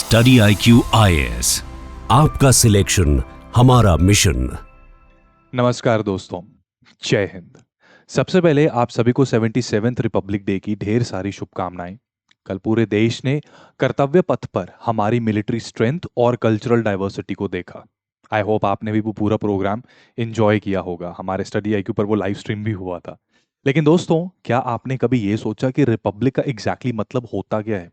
Study IQ IAS, आपका selection हमारा mission. नमस्कार दोस्तों, जय हिंद। सबसे पहले आप सभी को 77th रिपब्लिक डे की ढेर सारी शुभकामनाएं। कल पूरे देश ने कर्तव्य पथ पर हमारी मिलिट्री स्ट्रेंथ और कल्चरल डाइवर्सिटी को देखा। आई होप आपने भी वो पूरा प्रोग्राम एंजॉय किया होगा। हमारे स्टडी IQ पर वो लाइव स्ट्रीम भी हुआ था। लेकिन दोस्तों, क्या आपने कभी ये सोचा कि रिपब्लिक का एग्जैक्टली मतलब होता क्या है?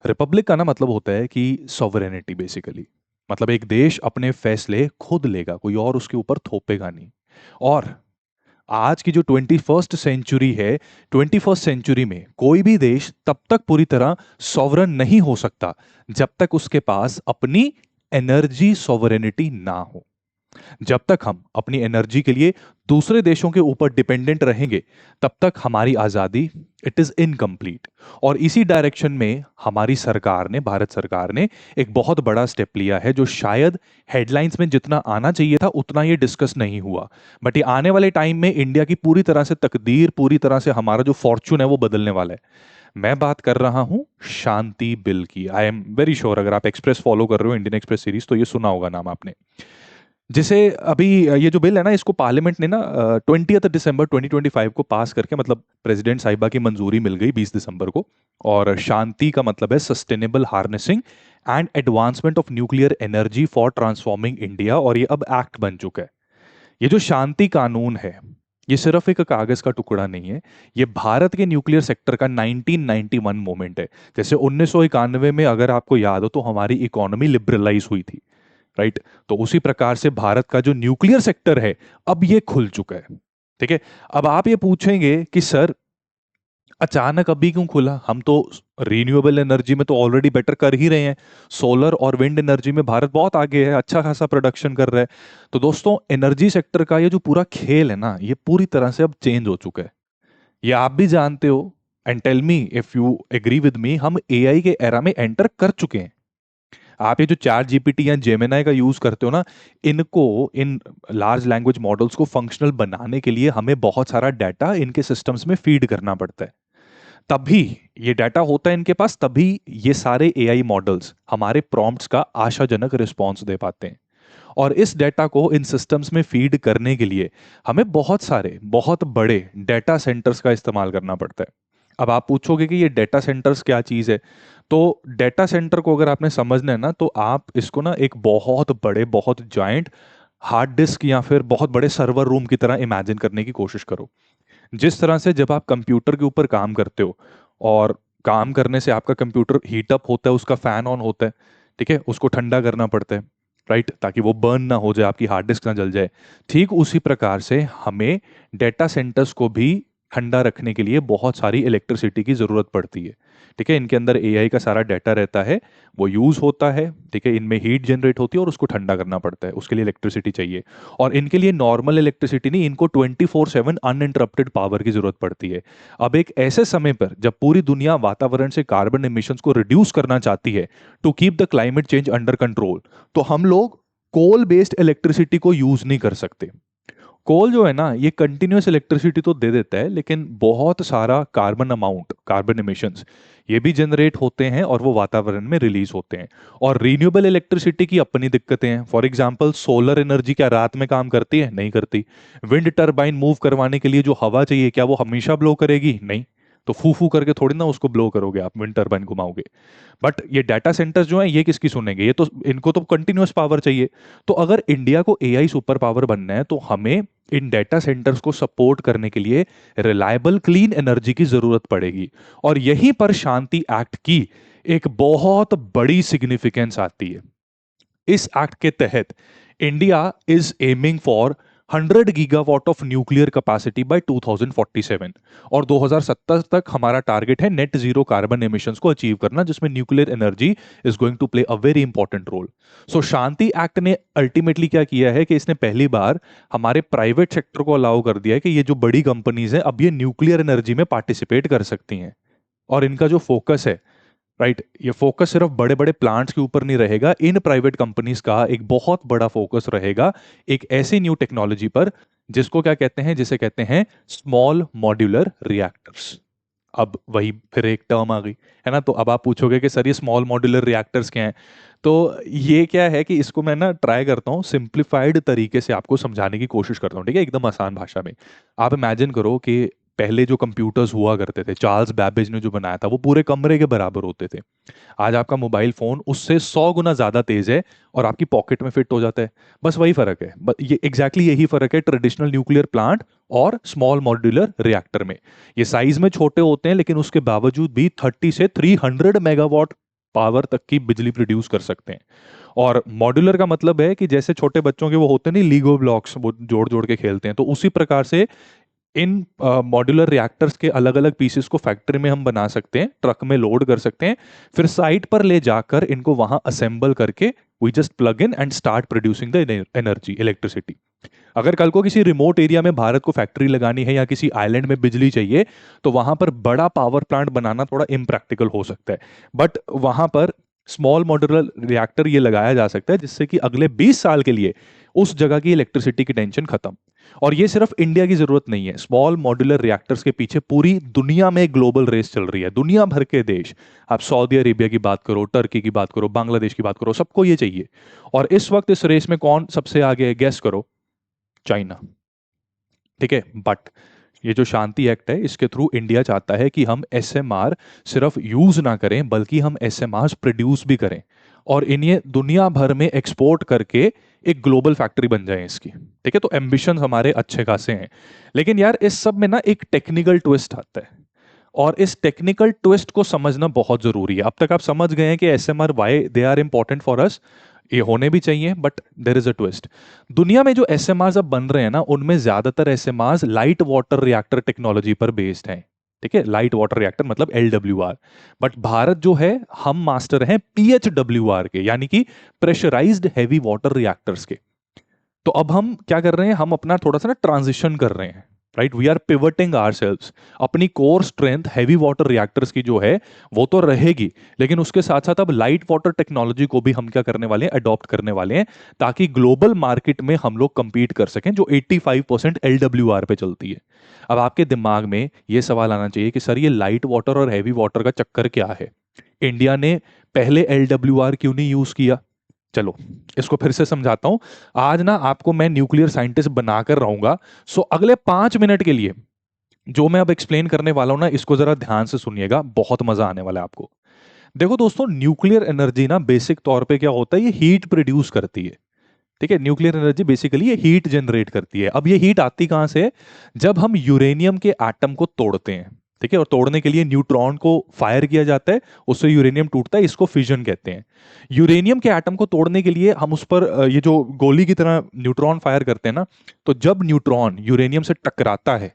रिपब्लिक का ना मतलब होता है कि सॉवरेनिटी बेसिकली। मतलब एक देश अपने फैसले खुद लेगा, कोई और उसके ऊपर थोपेगा नहीं। और आज की जो 21st सेंचुरी है, 21st सेंचुरी में कोई भी देश तब तक पूरी तरह सॉवरन नहीं हो सकता जब तक उसके पास अपनी एनर्जी सॉवरेनिटी ना हो। जब तक हम अपनी एनर्जी के लिए दूसरे देशों के ऊपर डिपेंडेंट रहेंगे, तब तक हमारी आजादी इट इज इनकम्प्लीट। और इसी डायरेक्शन में हमारी सरकार ने, भारत सरकार ने एक बहुत बड़ा स्टेप लिया है, जो शायद हेडलाइंस में जितना आना चाहिए था उतना ये डिस्कस नहीं हुआ। बट ये आने वाले टाइम में इंडिया की पूरी तरह से तकदीर, पूरी तरह से हमारा जो फॉर्चून है वो बदलने वाला है। मैं बात कर रहा हूं शांति बिल की। आई एम वेरी श्योर अगर आप एक्सप्रेस फॉलो कर रहे हो, इंडियन एक्सप्रेस सीरीज, तो ये सुना होगा नाम आपने। जिसे अभी ये जो बिल है ना, इसको पार्लियामेंट ने ना 20 दिसंबर 2025 को पास करके, मतलब प्रेसिडेंट साहिबा की मंजूरी मिल गई 20 दिसंबर को। और शांति का मतलब है sustainable harnessing and advancement of nuclear energy for transforming India, और ये अब एक्ट बन चुका है। ये जो शांति कानून है, ये सिर्फ एक कागज का टुकड़ा नहीं है। ये भारत के न्यूक्लियर सेक्टर का 1991 मोमेंट है। जैसे 1991 में अगर आपको याद हो तो हमारी इकोनॉमी लिबरलाइज हुई थी, राइट? तो उसी प्रकार से भारत का जो न्यूक्लियर सेक्टर है, अब ये खुल चुका है। ठीक है। अब आप ये पूछेंगे कि सर, अचानक अभी क्यों खुला? हम तो रीन्यूएबल एनर्जी में तो ऑलरेडी बेटर कर ही रहे हैं। सोलर और विंड एनर्जी में भारत बहुत आगे है, अच्छा खासा प्रोडक्शन कर रहा है। तो दोस्तों, एनर्जी सेक्टर का ये जो पूरा खेल है ना, ये पूरी तरह से अब चेंज हो चुका है। ये आप भी जानते हो। And tell me if you agree with me, हम AI के एरा में एंटर कर चुके हैं। आप ये जो चैट GPT या जेमिनाई का यूज करते हो ना, इनको, इन लार्ज लैंग्वेज मॉडल्स को फंक्शनल बनाने के लिए हमें बहुत सारा डाटा इनके सिस्टम्स में फीड करना पड़ता है। तभी ये डाटा होता है इनके पास, तभी ये सारे AI मॉडल्स हमारे प्रॉम्प्ट्स का आशाजनक रिस्पॉन्स दे पाते हैं। और इस डाटा को इन सिस्टम्स में फीड करने के लिए हमें बहुत सारे, बहुत बड़े डाटा सेंटर्स का इस्तेमाल करना पड़ता है। अब आप पूछोगे कि ये डाटा सेंटर्स क्या चीज़ है? तो डाटा सेंटर को अगर आपने समझना है ना, तो आप इसको ना एक बहुत बड़े, बहुत जायंट हार्ड डिस्क या फिर बहुत बड़े सर्वर रूम की तरह इमेजिन करने की कोशिश करो। जिस तरह से जब आप कंप्यूटर के ऊपर काम करते हो, और काम करने से आपका कंप्यूटर हीट अप होता है, उसका फैन ऑन होता है, ठीक है, उसको ठंडा करना पड़ता है, राइट, ताकि वो बर्न ना हो जाए, आपकी हार्ड डिस्क ना जल जाए। ठीक उसी प्रकार से हमें डेटा सेंटर्स को भी ठंडा रखने के लिए बहुत सारी इलेक्ट्रिसिटी की जरूरत पड़ती है। ठीक है, इनके अंदर AI का सारा डाटा रहता है, वो यूज होता है। ठीक है, इनमें हीट जनरेट होती है और उसको ठंडा करना पड़ता है, उसके लिए इलेक्ट्रिसिटी चाहिए। और इनके लिए नॉर्मल इलेक्ट्रिसिटी नहीं, इनको 24/7 अनइंटरप्टेड पावर की जरूरत पड़ती है। अब एक ऐसे समय पर जब पूरी दुनिया वातावरण से कार्बन एमिशंस को रिड्यूस करना चाहती है, to keep the climate change under control, तो हम लोग कोल बेस्ड इलेक्ट्रिसिटी को यूज नहीं कर सकते। कोल जो है ना, ये कंटिन्यूअस इलेक्ट्रिसिटी तो दे देता है, लेकिन बहुत सारा कार्बन अमाउंट, कार्बन एमिशंस, ये भी जनरेट होते हैं और वो वातावरण में रिलीज होते हैं। और रीन्यूएबल इलेक्ट्रिसिटी की अपनी दिक्कतें हैं। फॉर एग्जांपल, सोलर एनर्जी क्या रात में काम करती है? नहीं करती। विंड टरबाइन मूव करवाने के लिए जो हवा चाहिए, क्या वो हमेशा ब्लो करेगी? नहीं। तो फू फू करके थोड़ी ना उसको ब्लो करोगे, आप विंड टरबाइन घुमाओगे। बट ये डाटा सेंटर्स जो हैं, ये किसकी सुनेंगे? ये तो, इनको तो कंटिन्यूअस पावर चाहिए। तो अगर इंडिया को AI सुपर पावर बनना है, तो हमें इन डेटा सेंटर्स को सपोर्ट करने के लिए रिलायबल क्लीन एनर्जी की जरूरत पड़ेगी। और यहीं पर शांति एक्ट की एक बहुत बड़ी सिग्निफिकेंस आती है। इस एक्ट के तहत India is aiming for 100 gigawatt of nuclear capacity by 2047, और 2070 तक हमारा टारगेट है नेट जीरो कार्बन एमिशंस को अचीव करना, जिसमें nuclear energy is going to play a very important role. So Shanti act ने अल्टीमेटली क्या किया है कि इसने पहली बार हमारे प्राइवेट सेक्टर को अलाउ कर दिया है कि ये जो बड़ी कंपनीज हैं, अब ये न्यूक्लियर एनर्जी में पार्टिसिपेट कर सकती हैं। और इनका जो फोकस है, राइट, ये फोकस सिर्फ बड़े बड़े प्लांट्स के ऊपर नहीं रहेगा। इन प्राइवेट कंपनीज का एक बहुत बड़ा फोकस रहेगा एक ऐसी न्यू टेक्नोलॉजी पर, जिसको क्या कहते हैं, जिसे कहते हैं स्मॉल मॉड्यूलर रिएक्टर्स। अब वही फिर एक टर्म आ गई, है ना। तो अब आप पूछोगे कि सर ये स्मॉल मॉड्यूलर रिएक्टर्स क्या हैं। तो ये क्या है कि इसको मैं ना ट्राई करता हूँ सिंप्लीफाइड तरीके से आपको समझाने की कोशिश करता हूँ, ठीक है, एकदम आसान भाषा में। आप इमेजिन करो कि पहले जो कंप्यूटर्स हुआ करते थे, चार्ल्स बैबेज ने जो बनाया था, वो पूरे कमरे के बराबर होते थे। आज आपका मोबाइल फोन उससे 100 गुना ज्यादा तेज है और आपकी पॉकेट में फिट हो जाता है। बस वही फर्क है, ये एग्जैक्टली यही फर्क है ट्रेडिशनल न्यूक्लियर प्लांट और स्मॉल मॉड्यूलर रिएक्टर में। ये साइज में छोटे होते हैं लेकिन उसके बावजूद भी 30 से 300 मेगावाट पावर तक की बिजली प्रोड्यूस कर सकते हैं। और मॉड्यूलर का मतलब है कि जैसे छोटे बच्चों के वो होते हैं नहीं, लीगो ब्लॉक्स, वो जोड़ जोड़ के खेलते हैं, तो उसी प्रकार से इन मॉड्यूलर रिएक्टर्स के अलग अलग पीसेस को फैक्ट्री में हम बना सकते हैं, ट्रक में लोड कर सकते हैं, फिर साइट पर ले जाकर इनको वहां असेंबल करके we just plug in and start producing the energy, electricity. अगर कल को किसी रिमोट एरिया में भारत को फैक्ट्री लगानी है या किसी आइलैंड में बिजली चाहिए, तो वहां पर बड़ा पावर प्लांट बनाना थोड़ा इम्प्रैक्टिकल हो सकता है। बट वहां पर स्मॉल मॉड्यूलर रिएक्टर ये लगाया जा सकता है जिससे कि अगले 20 साल के लिए उस जगह की इलेक्ट्रिसिटी की टेंशन खत्म। और ये सिर्फ इंडिया की जरूरत नहीं है, स्मॉल मॉड्यूलर रिएक्टर्स के पीछे पूरी दुनिया में ग्लोबल रेस चल रही है। दुनिया भर के देश, आप सऊदी अरेबिया की बात करो, टर्की की बात करो, बांग्लादेश की बात करो, सबको ये चाहिए। और इस वक्त इस रेस में कौन सबसे आगे है, गेस करो? चाइना। ठीक है, बट ये जो शांति एक्ट है इसके थ्रू इंडिया चाहता है कि हम एसएमआर सिर्फ यूज ना करें बल्कि हम एसएमआर प्रोड्यूस भी करें और इन्हें दुनिया भर में एक्सपोर्ट करके एक ग्लोबल फैक्ट्री बन जाए इसकी। ठीक है, तो एम्बिशन हमारे अच्छे खासे हैं। लेकिन यार इस सब में ना एक टेक्निकल ट्विस्ट आता है और इस टेक्निकल ट्विस्ट को समझना बहुत जरूरी है। अब तक आप समझ गए हैं कि SMR why they are important for us, ये होने भी चाहिए, but there is a twist. दुनिया में जो एसएमआर्स अब बन रहे हैं ना, उनमें ज्यादातर SMRs light water reactor technology पर बेस्ड हैं। ठीक है, लाइट वाटर रिएक्टर मतलब एलडब्ल्यूआर। बट भारत जो है, हम मास्टर हैं पीएचडब्ल्यूआर के, यानी कि प्रेशराइज्ड हैवी वाटर रिएक्टर्स के। तो अब हम क्या कर रहे हैं, हम अपना थोड़ा सा ना ट्रांजिशन कर रहे हैं, right. We are pivoting ourselves. अपनी core strength heavy water reactors की जो है वो तो रहेगी, लेकिन उसके साथ साथ अब लाइट वाटर टेक्नोलॉजी को भी हम क्या करने वाले हैं, अडॉप्ट करने वाले हैं, ताकि ग्लोबल मार्केट में हम लोग कंपीट कर सकें, जो 85% एलडब्ल्यूआर पे चलती है। अब आपके दिमाग में ये सवाल आना चाहिए कि सर ये लाइट वाटर और हैवी वाटर का चक्कर क्या है, इंडिया ने पहले एलडब्ल्यूआर क्यों नहीं यूज किया? चलो इसको फिर से समझाता हूं। आज ना आपको मैं न्यूक्लियर साइंटिस्ट बनाकर रहूंगा, सो अगले 5 मिनट के लिए जो मैं अब एक्सप्लेन करने वाला हूं ना, इसको जरा ध्यान से सुनिएगा, बहुत मजा आने वाला है आपको। देखो दोस्तों, न्यूक्लियर एनर्जी ना बेसिक तौर पे क्या होता है, ये हीट प्रोड्यूस करती है। ठीक है, न्यूक्लियर एनर्जी बेसिकली ये हीट जनरेट करती है। अब ये हीट आती कहां से है? जब हम यूरेनियम के एटम को तोड़ते हैं, ठीक है, और तोड़ने के लिए न्यूट्रॉन को फायर किया जाता है, उससे यूरेनियम टूटता है, इसको फिजन कहते हैं। यूरेनियम के एटम को तोड़ने के लिए हम उस पर ये जो गोली की तरह न्यूट्रॉन फायर करते हैं ना, तो जब न्यूट्रॉन यूरेनियम से टकराता है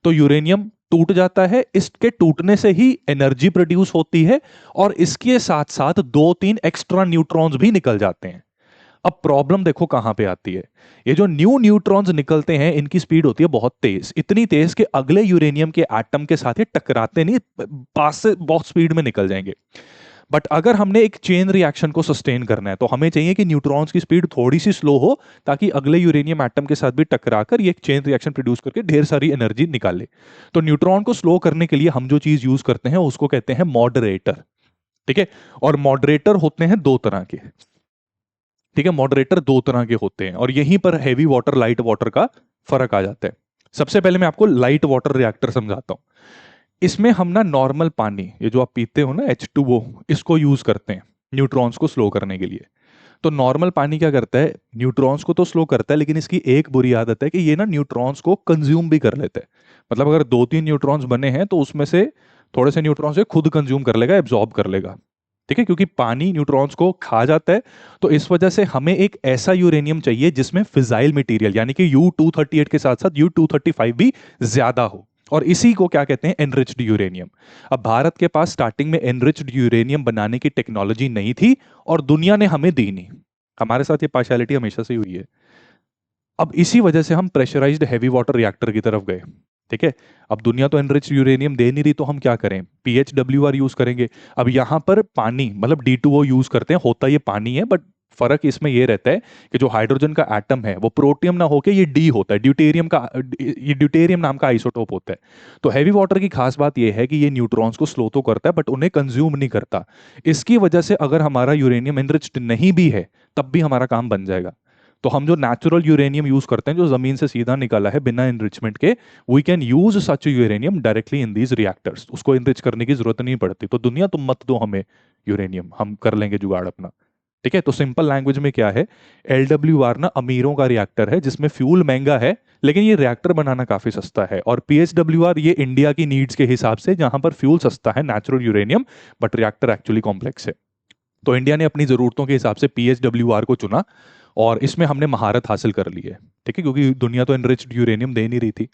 तो यूरेनियम टूट जाता है। इसके टूटने से ही एनर्जी प्रोड्यूस होती है और इसके साथ साथ 2-3 एक्स्ट्रा न्यूट्रॉन्स भी निकल जाते हैं। अब प्रॉब्लम देखो कहां पे आती है। ये जो न्यूट्रॉन्स निकलते हैं, इनकी स्पीड होती है बहुत तेज, इतनी तेज कि अगले यूरेनियम के एटम के साथ ये टकराते नहीं, पास से बहुत स्पीड में निकल जाएंगे। बट अगर हमने एक चेन रिएक्शन को सस्टेन करना है तो हमें चाहिए कि न्यूट्रॉन्स की स्पीड थोड़ी सी स्लो हो, ताकि अगले यूरेनियम एटम के साथ भी टकराकर ये एक चेन रिएक्शन प्रोड्यूस करके ढेर सारी एनर्जी निकाले। तो न्यूट्रॉन को स्लो करने के लिए हम जो चीज यूज करते हैं उसको कहते हैं मॉडरेटर। ठीक है, और मॉडरेटर होते हैं दो तरह के। ठीक है, मॉडरेटर दो तरह के होते हैं और यहीं पर हैवी वाटर लाइट वाटर का फर्क आ जाता है। सबसे पहले मैं आपको लाइट वाटर रिएक्टर समझाता हूं। इसमें हम ना नॉर्मल पानी, ये जो आप पीते हो ना H2O, इसको यूज करते हैं न्यूट्रॉन्स को स्लो करने के लिए। तो नॉर्मल पानी क्या करता है, न्यूट्रॉन्स को तो स्लो करता है, लेकिन इसकी एक बुरी आदत है कि ये ना न्यूट्रॉन्स को कंज्यूम भी कर लेता है। मतलब अगर 2-3 न्यूट्रॉन्स बने हैं तो उसमें से थोड़े से न्यूट्रॉन्स से खुद कंज्यूम कर लेगा, एब्जॉर्ब कर लेगा। ठीक है, क्योंकि पानी न्यूट्रॉन्स को खा जाता है। तो इस वजह से हमें एक ऐसा यूरेनियम चाहिए जिसमें फिजाइल मटेरियल यानी कि U-238 के साथ साथ U-235 भी ज्यादा हो, और इसी को क्या कहते हैं, एनरिच्ड यूरेनियम। अब भारत के पास स्टार्टिंग में एनरिच्ड यूरेनियम बनाने की टेक्नोलॉजी नहीं थी और दुनिया ने हमें दी नहीं। हमारे साथ ये पार्शियलिटी हमेशा से हुई है। अब इसी वजह से हम प्रेशराइज्ड हैवी वाटर रिएक्टर की तरफ गए। ठीक है, अब दुनिया तो एनरिच्ड यूरेनियम दे नहीं रही, तो हम क्या करें, पीएचडब्ल्यूआर यूज करेंगे। अब यहां पर पानी मतलब D2O यूज करते हैं, होता ये पानी है बट फर्क इसमें ये रहता है कि जो हाइड्रोजन का एटम है वो प्रोटियम ना होके ये डी होता है, ये ड्यूटेरियम नाम का आइसोटोप होता है। तो हैवी वाटर की खास बात ये है कि ये न्यूट्रॉन्स को स्लो तो करता है बट उन्हें कंज्यूम नहीं करता। इसकी वजह से अगर हमारा यूरेनियम एनरिच्ड नहीं भी है तब भी हमारा काम बन जाएगा। तो हम जो नेचुरल यूरेनियम यूज करते हैं जो जमीन से सीधा निकाला है बिना एनरिचमेंट के, we can use such uranium directly in these reactors. उसको एनरिच करने की जरूरत नहीं पड़ती। तो दुनिया तुम मत दो हमें यूरेनियम, हम कर लेंगे जुगाड़ अपना। ठीक है, तो सिंपल लैंग्वेज में क्या है, LWR ना अमीरों का रिएक्टर है जिसमें फ्यूल महंगा है लेकिन ये रिएक्टर बनाना काफी सस्ता है। और PHWR ये इंडिया की नीड्स के हिसाब से, जहां पर फ्यूल सस्ता है natural uranium but reactor actually complex है। तो इंडिया ने अपनी जरूरतों के हिसाब से PHWR को चुना और इसमें हमने महारत हासिल कर ली है। ठीक है, क्योंकि दुनिया तो एनरिच्ड यूरेनियम दे नहीं रही थी।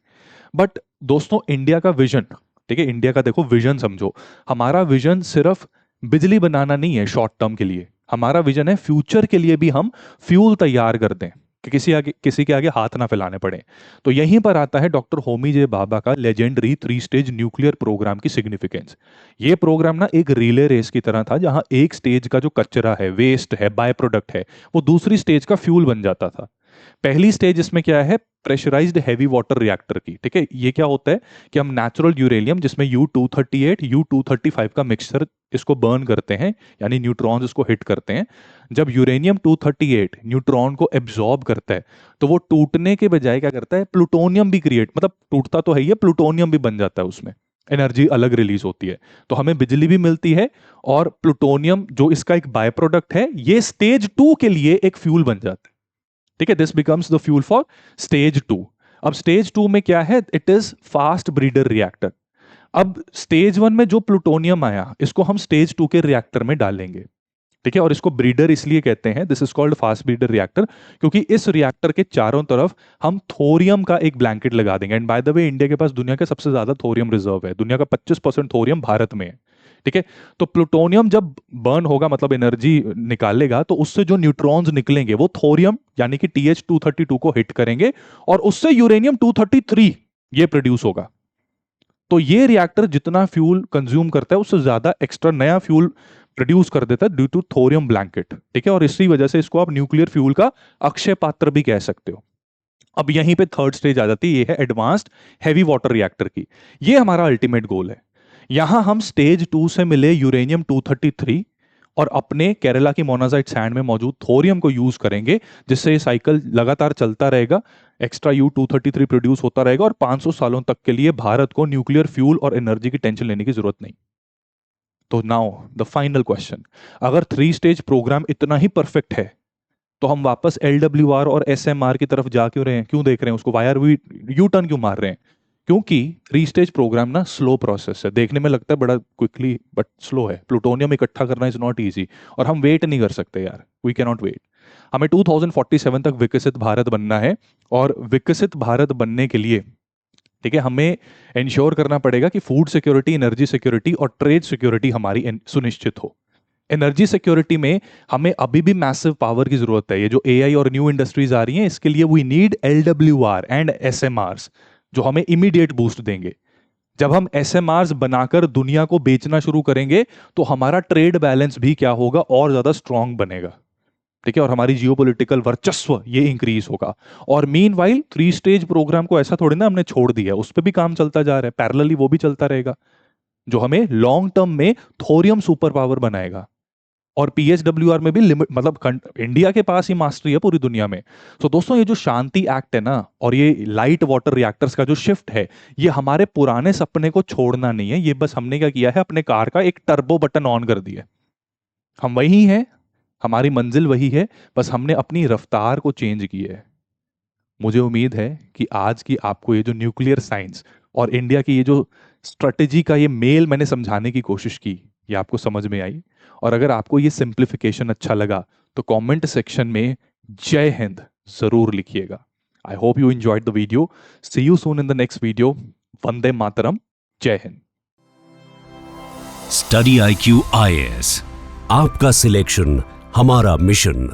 बट दोस्तों इंडिया का विजन, ठीक है, इंडिया का देखो विजन समझो। हमारा विजन सिर्फ बिजली बनाना नहीं है शॉर्ट टर्म के लिए, हमारा विजन है फ्यूचर के लिए भी हम फ्यूल तैयार कर दें कि किसी के आगे हाथ ना फैलाने पड़े। तो यहीं पर आता है डॉक्टर होमी जे भाभा का लेजेंडरी 3 स्टेज न्यूक्लियर प्रोग्राम की सिग्निफिकेंस। ये प्रोग्राम ना एक रिले रेस की तरह था जहां एक स्टेज का जो कचरा है, वेस्ट है, बाय प्रोडक्ट है, वो दूसरी स्टेज का फ्यूल बन जाता था। पहली स्टेज इसमें क्या है, प्रेशराइज्ड हैवी वाटर रिएक्टर की। ठीक है, ये क्या होता है कि हम नेचुरल यूरेनियम जिसमें U238 U235 का मिक्सचर इसको बर्न करते हैं, यानी न्यूट्रॉन्स इसको हिट करते हैं। जब यूरेनियम 238 न्यूट्रॉन को एब्जॉर्ब करता है तो वो टूटने के बजाय क्या करता है, प्लूटोनियम भी क्रिएट, मतलब टूटता तो है ही, प्लूटोनियम भी बन जाता है, उसमें एनर्जी अलग रिलीज होती है। तो हमें बिजली भी मिलती है और प्लूटोनियम जो इसका एक बाय प्रोडक्ट है ये स्टेज 2 के लिए एक फ्यूल बन जाता है। ठीक है, this becomes the fuel for stage 2। अब स्टेज 2 में क्या है, it is fast breeder reactor. अब स्टेज 1 में जो प्लूटोनियम आया इसको हम स्टेज 2 के रिएक्टर में डालेंगे। ठीक है, और इसको ब्रीडर इसलिए कहते हैं, this is called fast breeder reactor, क्योंकि इस रिएक्टर के चारों तरफ हम थोरियम का एक ब्लैंकेट लगा देंगे। And by the way India के पास दुनिया का सबसे ज्यादा थोरियम रिजर्व है, दुनिया का 25% थोरियम भारत में है। ठीक है, तो प्लूटोनियम जब बर्न होगा, मतलब एनर्जी निकालेगा, तो उससे जो न्यूट्रॉन्स निकलेंगे वो थोरियम यानी कि TH232 को हिट करेंगे और उससे यूरेनियम 233 ये प्रोड्यूस होगा। तो ये रिएक्टर जितना फ्यूल कंज्यूम करता है उससे ज्यादा एक्स्ट्रा नया फ्यूल प्रोड्यूस कर देता है ड्यू टू थोरियम ब्लैंकेट। ठीक है, और इसी वजह से इसको आप न्यूक्लियर फ्यूल का अक्षय पात्र भी कह सकते हो। अब यहीं पे थर्ड स्टेज आ जाती है, ये है एडवांस्ड हैवी वाटर रिएक्टर की। ये हमारा अल्टीमेट गोल है। यहां हम स्टेज 2 से मिले यूरेनियम 233 और अपने केरला की मोनाजाइट सैंड में मौजूद थोरियम को यूज करेंगे, जिससे ये साइकिल लगातार चलता रहेगा, एक्स्ट्रा U233 प्रोड्यूस होता रहेगा और 500 सालों तक के लिए भारत को न्यूक्लियर फ्यूल और एनर्जी की टेंशन लेने की जरूरत नहीं। तो नाउ द फाइनल क्वेश्चन, अगर 3 स्टेज प्रोग्राम इतना ही परफेक्ट है तो हम वापस LWR और SMR की तरफ जा क्यों रहे हैं, क्यों देख रहे हैं उसको, why are we U turn क्यों मार रहे हैं? क्योंकि 3 स्टेज प्रोग्राम ना स्लो प्रोसेस है, देखने में लगता है बड़ा क्विकली बट स्लो है। प्लूटोनियम इकट्ठा करना इज नॉट इजी और हम वेट नहीं कर सकते यार, वी कैन नॉट वेट। हमें 2047 तक विकसित भारत बनना है और विकसित भारत बनने के लिए, ठीक है, हमें इंश्योर करना पड़ेगा कि फूड सिक्योरिटी, एनर्जी सिक्योरिटी और ट्रेड सिक्योरिटी हमारी सुनिश्चित हो। एनर्जी सिक्योरिटी में हमें अभी भी मैसिव पावर की जरूरत है। ये जो AI और न्यू इंडस्ट्रीज आ रही हैं इसके लिए we need LWR and SMRs जो हमें इमीडिएट बूस्ट देंगे। जब हम SMRs बनाकर दुनिया को बेचना शुरू करेंगे तो हमारा ट्रेड बैलेंस भी क्या होगा, और ज्यादा स्ट्रांग बनेगा। ठीक है, और हमारी जियोपॉलिटिकल वर्चस्व ये इंक्रीज होगा। और मीनवाइल 3 स्टेज प्रोग्राम को ऐसा थोड़ी ना हमने छोड़ दिया, उस पर भी काम चलता जा रहा है, पैरेलली वो भी चलता रहेगा, जो हमें लॉन्ग टर्म में थोरियम सुपर पावर बनाएगा। और PHWR में भी लिमिट, मतलब इंडिया के पास ही मास्टरी है पूरी दुनिया में। तो दोस्तों ये जो शांति एक्ट है ना, और ये लाइट वाटर रिएक्टर्स का जो शिफ्ट है, ये हमारे पुराने सपने को छोड़ना नहीं है। ये बस हमने क्या किया है, अपने कार का एक टर्बो बटन ऑन कर दिया। हम वही हैं, हमारी मंजिल वही है, बस हमने अपनी रफ्तार को चेंज की है। मुझे उम्मीद है कि आज की आपको ये जो न्यूक्लियर साइंस और इंडिया की ये जो स्ट्रेटेजी का ये मेल मैंने समझाने की कोशिश की, ये आपको समझ में आई। और अगर आपको ये सिंप्लीफिकेशन अच्छा लगा तो कमेंट सेक्शन में जय हिंद जरूर लिखिएगा। I hope you enjoyed the video. See you soon in the next video. वंदे मातरम। जय हिंद। स्टडी IQ IAS, आपका सिलेक्शन हमारा मिशन।